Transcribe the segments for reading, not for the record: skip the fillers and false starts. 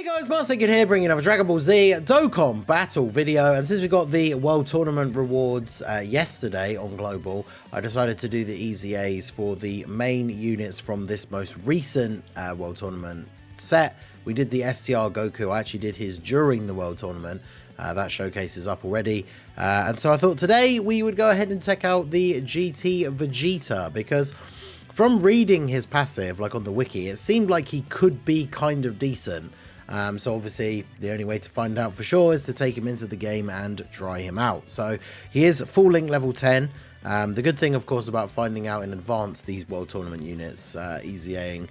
Guys, Marsegid here, bringing another Dragon Ball Z Dokkan Battle video. And since we got the World Tournament rewards yesterday on Global, I decided to do the EZAs for the main units from this most recent World Tournament set. We did the STR Goku. I actually did his during the World Tournament. That showcase is up already. And so I thought today we would go ahead and check out the GT Vegeta, because from reading his passive, like on the wiki, it seemed like he could be kind of decent. So obviously the only way to find out for sure is to take him into the game and try him out. So he is full link level 10. The good thing, of course, about finding out in advance these World Tournament units, EZAing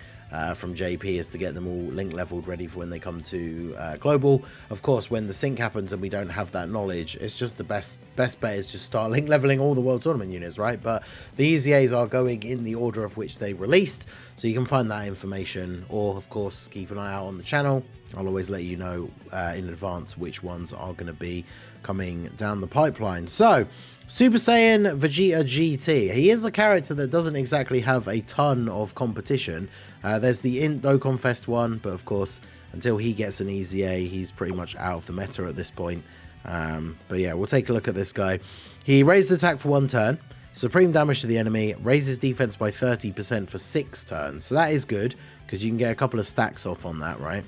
from JP, is to get them all link leveled ready for when they come to Global. Of course, when the sync happens and we don't have that knowledge, it's just the best bet is just start link leveling all the World Tournament units, right? But the EZAs are going in the order of which they released, so you can find that information, or of course keep an eye out on the channel. I'll always let you know in advance which ones are going to be coming down the pipeline. So, Super Saiyan Vegeta GT. He is a character that doesn't exactly have a ton of competition. There's the Int Dokkan Fest one, but of course, until he gets an EZA, he's pretty much out of the meta at this point. But yeah, we'll take a look at this guy. He raises attack for 1 turn, supreme damage to the enemy, raises defense by 30% for 6 turns. So that is good, because you can get a couple of stacks off on that, right?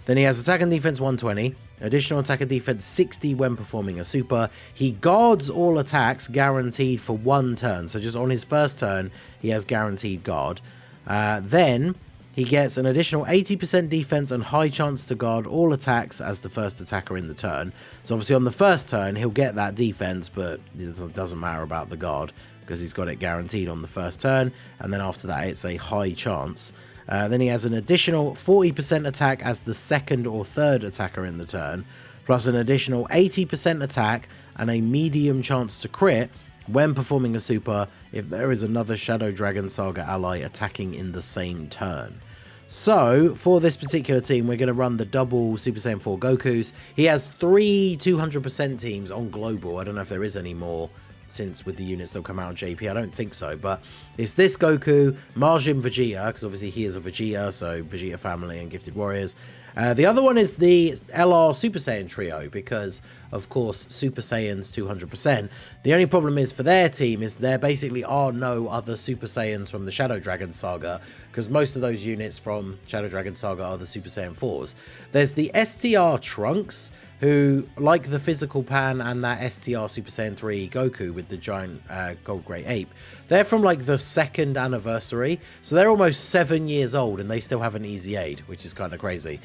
Then he has attack and defense 120, additional attack and defense 60 when performing a super. He guards all attacks guaranteed for 1 turn. So just on his first turn, he has guaranteed guard. Then he gets an additional 80% defense and high chance to guard all attacks as the first attacker in the turn. So obviously on the first turn, he'll get that defense, but it doesn't matter about the guard because he's got it guaranteed on the first turn. And then after that, it's a high chance. Then he has an additional 40% attack as the second or third attacker in the turn, plus an additional 80% attack and a medium chance to crit when performing a super if there is another Shadow Dragon Saga ally attacking in the same turn. So, for this particular team, we're going to run the double Super Saiyan 4 Gokus. He has 3 200% teams on Global. I don't know if there is any more since with the units that'll come out of JP. I don't think so, but it's this Goku, Majin Vegeta, because obviously he is a Vegeta, so Vegeta family and Gifted Warriors. The other one is the LR Super Saiyan trio, because of course Super Saiyans 200%. The only problem is for their team is there basically are no other Super Saiyans from the Shadow Dragon Saga, because most of those units from Shadow Dragon Saga are the Super Saiyan 4s. There's the STR Trunks, who, like the physical Pan and that STR Super Saiyan 3 Goku with the giant gold grey ape, they're from like the 2nd anniversary, so they're almost 7 years old and they still haven't EZA'd, which is kind of crazy.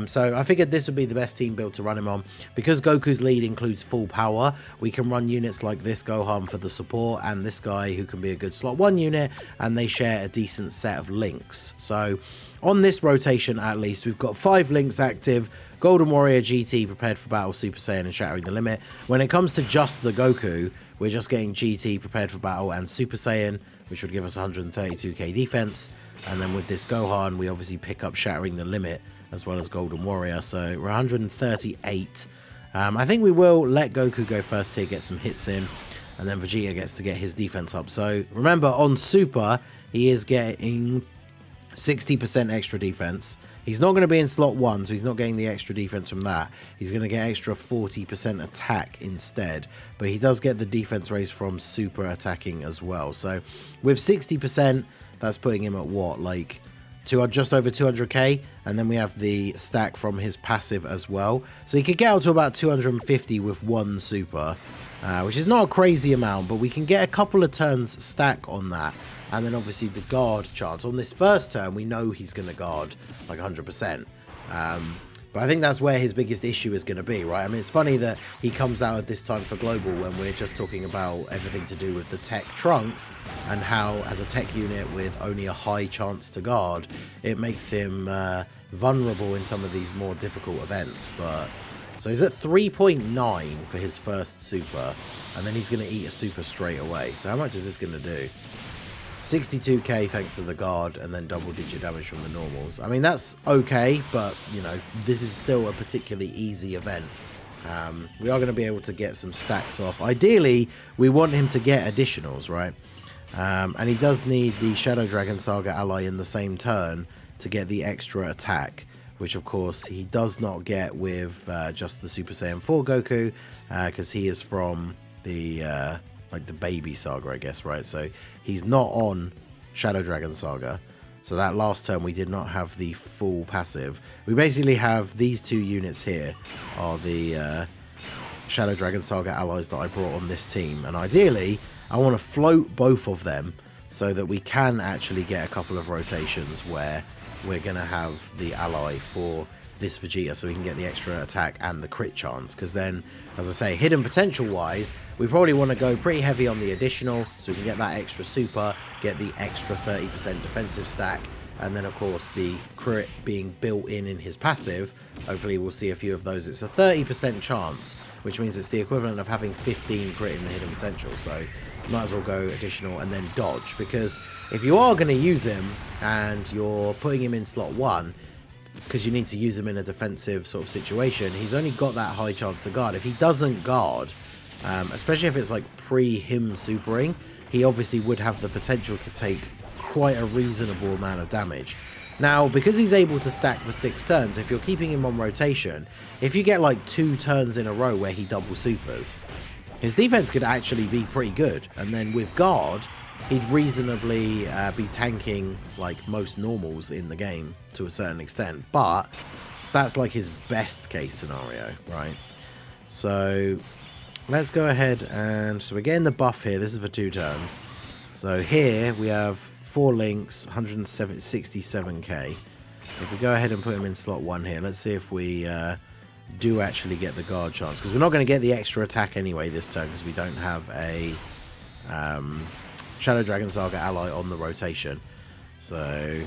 So I figured this would be the best team build to run him on. Because Goku's lead includes full power, we can run units like this Gohan for the support, and this guy who can be a good slot 1 unit, and they share a decent set of links. So on this rotation at least, we've got 5 links active. Golden Warrior GT prepared for battle, Super Saiyan and Shattering the Limit. When it comes to just the Goku, we're just getting GT prepared for battle and Super Saiyan, which would give us 132k defense. And then with this Gohan, we obviously pick up Shattering the Limit as well as Golden Warrior, so we're 138. I think we will let Goku go first here, get some hits in, and then Vegeta gets to get his defense up. So remember, on Super, he is getting 60% extra defense. He's not going to be in slot 1, so he's not getting the extra defense from that. He's going to get extra 40% attack instead, but he does get the defense raise from super attacking as well. So with 60%, that's putting him at what, like just over 200k, and then we have the stack from his passive as well. So he could get out to about 250 with 1 super, which is not a crazy amount, but we can get a couple of turns stack on that. And then obviously the guard chance. On this first turn, we know he's going to guard like 100%. But I think that's where his biggest issue is going to be, right? I mean, it's funny that he comes out at this time for Global when we're just talking about everything to do with the tech Trunks, and how as a tech unit with only a high chance to guard, it makes him vulnerable in some of these more difficult events. But so he's at 3.9 for his first super, and then he's going to eat a super straight away. So how much is this going to do? 62k thanks to the guard, and then double digit damage from the normals. I mean, that's okay, but you know, this is still a particularly easy event. We are going to be able to get some stacks off. Ideally, we want him to get additionals, right? And he does need the Shadow Dragon Saga ally in the same turn to get the extra attack, which of course he does not get with just the Super Saiyan 4 Goku, because he is from the like the baby saga, I guess, right? So he's not on Shadow Dragon Saga. So that last turn we did not have the full passive. We basically have these two units here are the Shadow Dragon Saga allies that I brought on this team, and ideally I want to float both of them so that we can actually get a couple of rotations where we're going to have the ally for this Vegeta, so we can get the extra attack and the crit chance. Because then, as I say, hidden potential wise, we probably want to go pretty heavy on the additional so we can get that extra super, get the extra 30% defensive stack, and then of course the crit being built in his passive. Hopefully we'll see a few of those. It's a 30% chance, which means it's the equivalent of having 15 crit in the hidden potential, so you might as well go additional and then dodge, because if you are going to use him and you're putting him in slot 1 because you need to use him in a defensive sort of situation, he's only got that high chance to guard. If he doesn't guard, especially if it's like pre-him supering, he obviously would have the potential to take quite a reasonable amount of damage. Now, because he's able to stack for 6 turns, if you're keeping him on rotation, if you get like 2 turns in a row where he double supers, his defense could actually be pretty good. And then with guard, he'd reasonably be tanking like most normals in the game to a certain extent. But that's like his best case scenario, right? So let's go ahead and... so we're getting the buff here. This is for 2 turns. So here we have 4 links, 167k. If we go ahead and put him in slot 1 here, let's see if we do actually get the guard chance. Because we're not going to get the extra attack anyway this turn because we don't have a Shadow Dragon Saga ally on the rotation. So,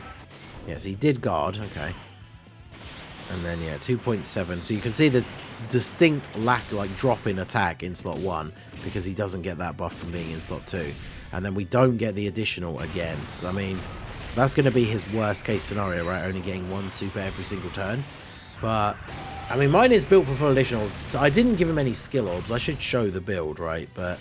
yes, he did guard. Okay. And then, yeah, 2.7. So you can see the distinct lack, like, drop in attack in slot 1 because he doesn't get that buff from being in slot 2. And then we don't get the additional again. So, I mean, that's going to be his worst case scenario, right? Only getting 1 super every single turn. But, I mean, mine is built for full additional. So I didn't give him any skill orbs. I should show the build, right? But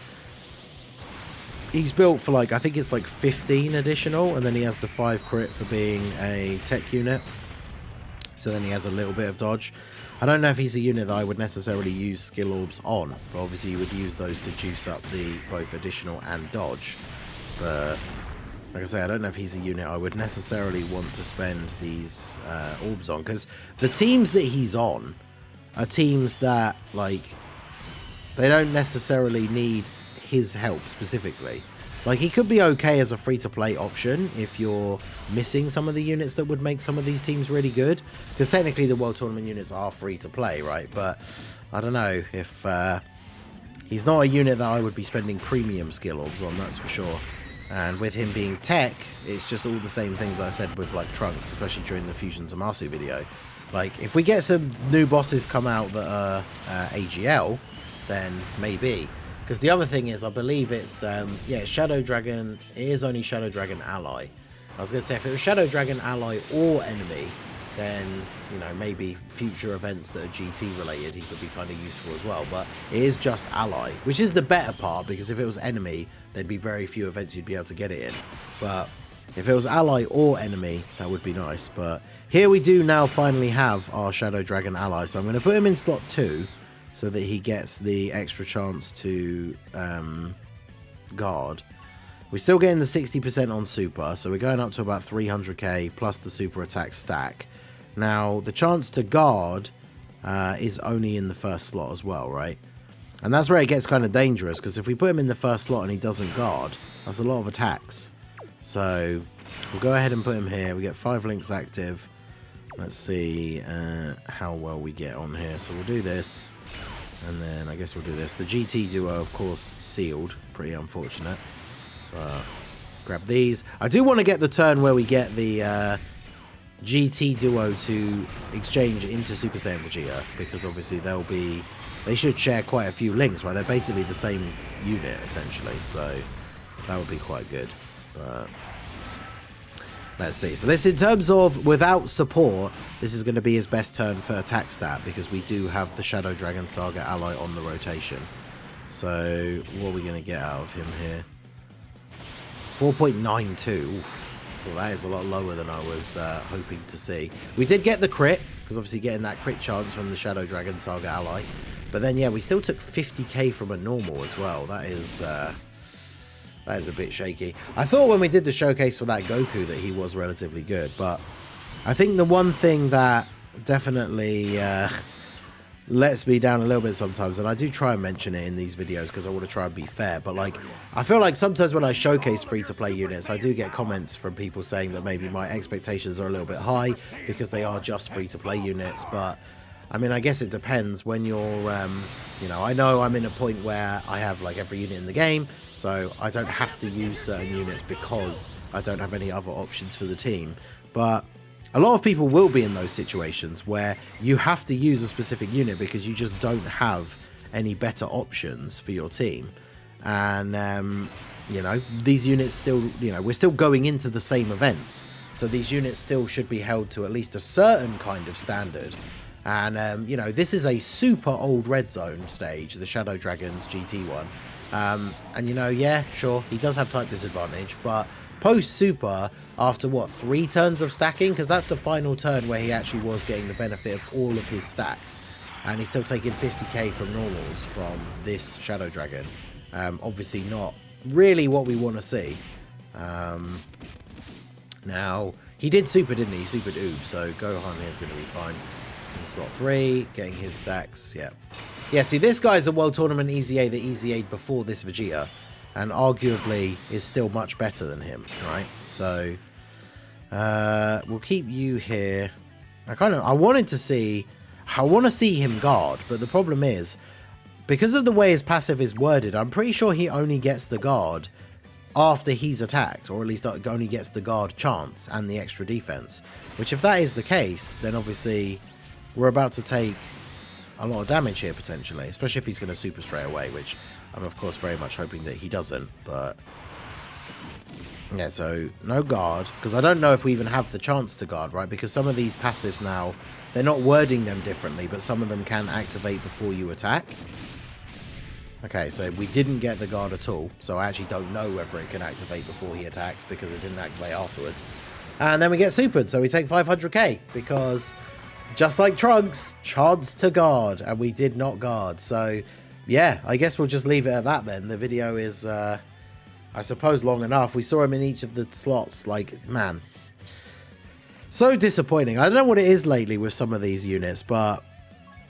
he's built for, like, I think it's like 15 additional. And then he has the 5 crit for being a tech unit. So then he has a little bit of dodge. I don't know if he's a unit that I would necessarily use skill orbs on, but obviously you would use those to juice up the both additional and dodge. But like I say, I don't know if he's a unit I would necessarily want to spend these orbs on, because the teams that he's on are teams that, like, they don't necessarily need his help specifically. Like, he could be okay as a free-to-play option if you're missing some of the units that would make some of these teams really good. Because technically the World Tournament units are free-to-play, right? But I don't know if... he's not a unit that I would be spending premium skill orbs on, that's for sure. And with him being tech, it's just all the same things I said with, like, Trunks, especially during the Fusion Zamasu video. Like, if we get some new bosses come out that are AGL, then maybe... Because the other thing is, I believe it's, yeah, Shadow Dragon. It is only Shadow Dragon Ally. I was going to say, if it was Shadow Dragon Ally or enemy, then, you know, maybe future events that are GT related, he could be kind of useful as well. But it is just Ally, which is the better part, because if it was enemy, there'd be very few events you'd be able to get it in. But if it was Ally or enemy, that would be nice. But here we do now finally have our Shadow Dragon Ally. So I'm going to put him in slot 2. So that he gets the extra chance to guard. We're still getting the 60% on super, so we're going up to about 300k plus the super attack stack. Now, the chance to guard is only in the first slot as well, right? And that's where it gets kind of dangerous, because if we put him in the first slot and he doesn't guard, that's a lot of attacks. So, we'll go ahead and put him here. We get 5 links active. Let's see how well we get on here. So, we'll do this. And then I guess we'll do this. The GT duo, of course, sealed. Pretty unfortunate. Grab these. I do want to get the turn where we get the GT duo to exchange into Super Saiyan Vegeta, because obviously they should share quite a few links, right? They're basically the same unit, essentially. So that would be quite good. But let's see. So this, in terms of without support, this is going to be his best turn for attack stat, because we do have the Shadow Dragon Saga ally on the rotation. So what are we going to get out of him here? 4.92. Oof. Well, that is a lot lower than I was hoping to see. We did get the crit, because obviously getting that crit chance from the Shadow Dragon Saga ally. But then, yeah, we still took 50k from a normal as well. That is a bit shaky. I thought when we did the showcase for that Goku that he was relatively good, but I think the one thing that definitely lets me down a little bit sometimes, and I do try and mention it in these videos because I want to try and be fair, but like, I feel like sometimes when I showcase free-to-play units, I do get comments from people saying that maybe my expectations are a little bit high because they are just free-to-play units. But I mean, I guess it depends when you're, you know I'm in a point where I have like every unit in the game, so I don't have to use certain units because I don't have any other options for the team. But a lot of people will be in those situations where you have to use a specific unit because you just don't have any better options for your team. And, you know, these units still, you know, we're still going into the same events. So these units still should be held to at least a certain kind of standard. And, you know, this is a super old red zone stage, the Shadow Dragons GT one. And, you know, yeah, sure, he does have type disadvantage, but post super, after what, 3 turns of stacking, because that's the final turn where he actually was getting the benefit of all of his stacks, and he's still taking 50k from normals from this Shadow Dragon. Obviously not really what we want to see. Now he did super, didn't he? He supered Oob, so Gohan here is going to be fine in slot 3, getting his stacks. Yeah, see, this guy's a World Tournament EZA that EZA'd before this Vegeta, and arguably is still much better than him, right? So we'll keep you here. I want to see him guard, but the problem is, because of the way his passive is worded, I'm pretty sure he only gets the guard after he's attacked, or at least only gets the guard chance and the extra defense. Which, if that is the case, then obviously we're about to take a lot of damage here potentially, especially if he's going to super straight away, which I'm of course very much hoping that he doesn't. But yeah, so no guard, because I don't know if we even have the chance to guard, right? Because some of these passives now, they're not wording them differently, but some of them can activate before you attack. Okay, so we didn't get the guard at all, so I actually don't know whether it can activate before he attacks because it didn't activate afterwards. And then we get supered, so we take 500k because just like Trunks, chance to guard, and we did not guard. So yeah, I guess we'll just leave it at that then. The video is, I suppose, long enough. We saw him in each of the slots. Like, man, so disappointing. I don't know what it is lately with some of these units, but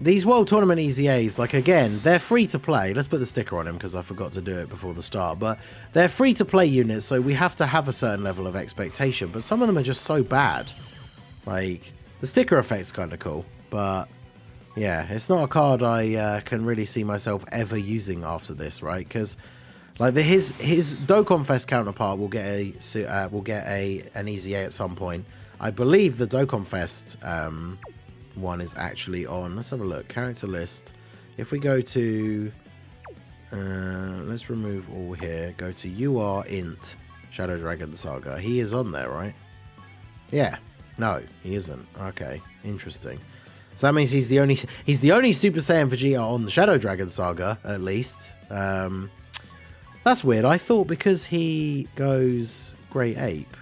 these World Tournament EZAs, like, again, they're free to play. Let's put the sticker on him because I forgot to do it before the start. But they're free to play units, so we have to have a certain level of expectation. But some of them are just so bad. Like, the sticker effect's kind of cool, but yeah, it's not a card I can really see myself ever using after this, right? Because like his Dokkan Fest counterpart will get an EZA at some point. I believe the Dokkan Fest one is actually on. Let's have a look. Character list. If we go to let's remove all here. Go to UR Int Shadow Dragon Saga. He is on there, right? Yeah. No, he isn't. Okay, interesting. So that means he's the only Super Saiyan Vegeta on the Shadow Dragon Saga, at least. That's weird. I thought because he goes Great Ape,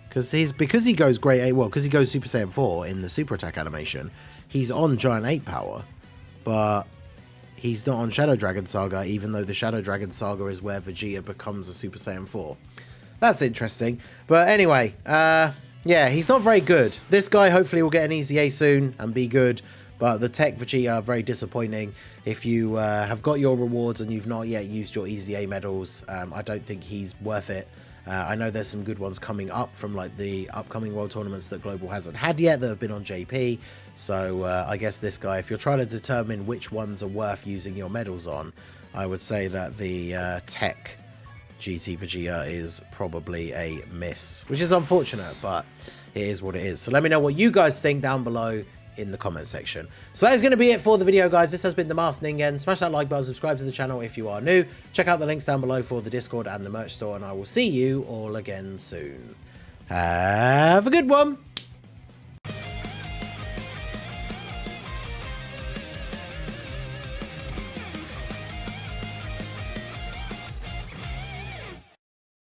because he goes Great Ape, well, because he goes Super Saiyan 4 in the Super Attack animation, he's on Giant Ape power, but he's not on Shadow Dragon Saga, even though the Shadow Dragon Saga is where Vegeta becomes a Super Saiyan 4. That's interesting. But anyway, yeah, he's not very good. This guy hopefully will get an EZA soon and be good, but the Tech Vegeta are very disappointing. If you have got your rewards and you've not yet used your EZA medals, I don't think he's worth it. I know there's some good ones coming up from like the upcoming World Tournaments that Global hasn't had yet that have been on JP. So I guess this guy, if you're trying to determine which ones are worth using your medals on, I would say that the Tech GT Vegeta is probably a miss, which is unfortunate, but it is what it is. So let me know what you guys think down below in the comment section. So that is going to be it for the video, guys. This has been the Masked Ningen. Smash that like button, subscribe to the channel if you are new. Check out the links down below for the Discord and the merch store, and I will see you all again soon. Have a good one.